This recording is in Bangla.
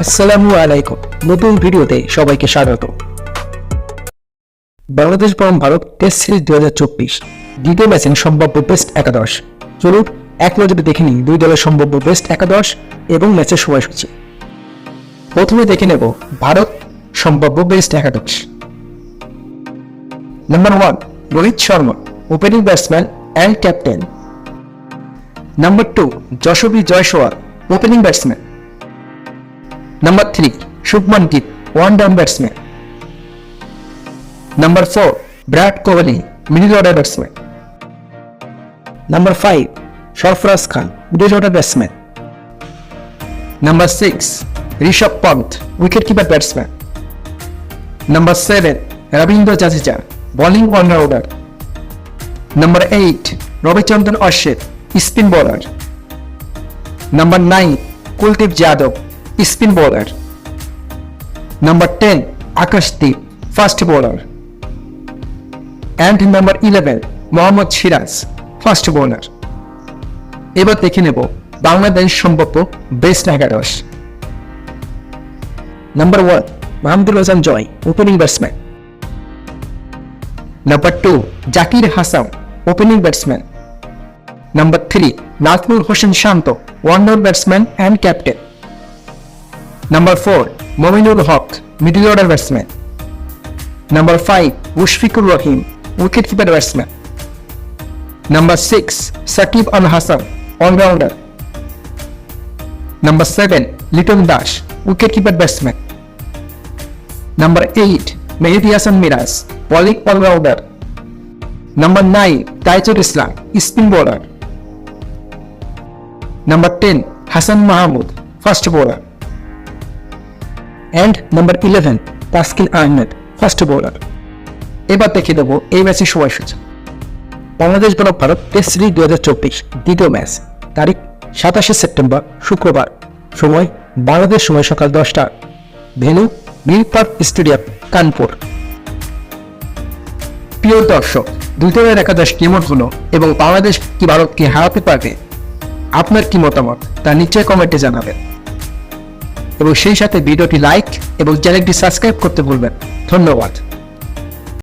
আসসালামু আলাইকুম। নতুন ভিডিওতে সবাইকে স্বাগত। বাংলাদেশ বনাম ভারত টেস্ট সিরিজ 2024 দ্বিতীয় ম্যাচের সম্ভাব্য বেস্ট একাদশ। চলুন এক নজরে দেখে নিই দুই দলের সম্ভাব্য বেস্ট একাদশ এবং ম্যাচের সময়সূচি। প্রথমে দেখে নেব ভারত সম্ভাব্য বেস্ট একাদশ। Number 1 Rohit Sharma, opening batsman and captain. Number 2 Yashasvi Jaiswal, opening batsman. Number 3 Shubman Gill, one-down batsman. Number 4 Virat Kohli, middle-order batsman. Number 5 Sarfaraz Khan, middle-order batsman. Number 6 Rishabh Pant, wicket-keeper batsman. Number 7 Ravindra Jadeja, bowling all-rounder. Number 8 Ravichandran Ashwin, spin bowler. Number 9 Kuldeep Yadav, spin bowler. Number 10 Akashdeep, fast bowler. And number 11 Mohammad Shiraz, fast bowler. এবার দেখে নেব বাংলাদেশ সম্ভাব্য বেস্ট একাদশ। Number 1 Mahmudul Hasan Joy, opening batsman. Number 2 Zakir Hasan, opening batsman. Number 3 Najmul Hossain Shanto, one down batsman and captain. Number 4 Mominul Haq, middle order batsman. Number 5 Mushfiqur Rahim, wicket-keeper batsman. Number 6 Saqib Al Hasan, all-rounder. Number 7 Liton Das, wicket-keeper batsman. Number 8 Mehdi Hasan Miraz, bowling all-rounder. Number 9 Taijul Islam, spin bowler. Number 10 Hassan Mahmood, fast bowler. And number 11 Taskil Ahmed, fast bowler. এবার দেখে দেবো এই ম্যাচের সময়সূচি। বাংলাদেশ বনাম ভারত টেস্ট সিরিজ 2024 দ্বিতীয় ম্যাচ, তারিখ 27 সেপ্টেম্বর শুক্রবার, সময় বাংলাদেশ সময় সকাল 10টা, venue Mir park stadium, Kanpur. প্রিয় দর্শক, দুই দলের একাদশ কেমন হলো এবং বাংলাদেশ কি ভারতকে হারাতে পারবে, আপনার কি মতামত তা নিশ্চয়ই কমেন্টে জানাবেন এবং সেই সাথে ভিডিওটি লাইক এবং চ্যানেলটি সাবস্ক্রাইব করতে ভুলবেন। ধন্যবাদ।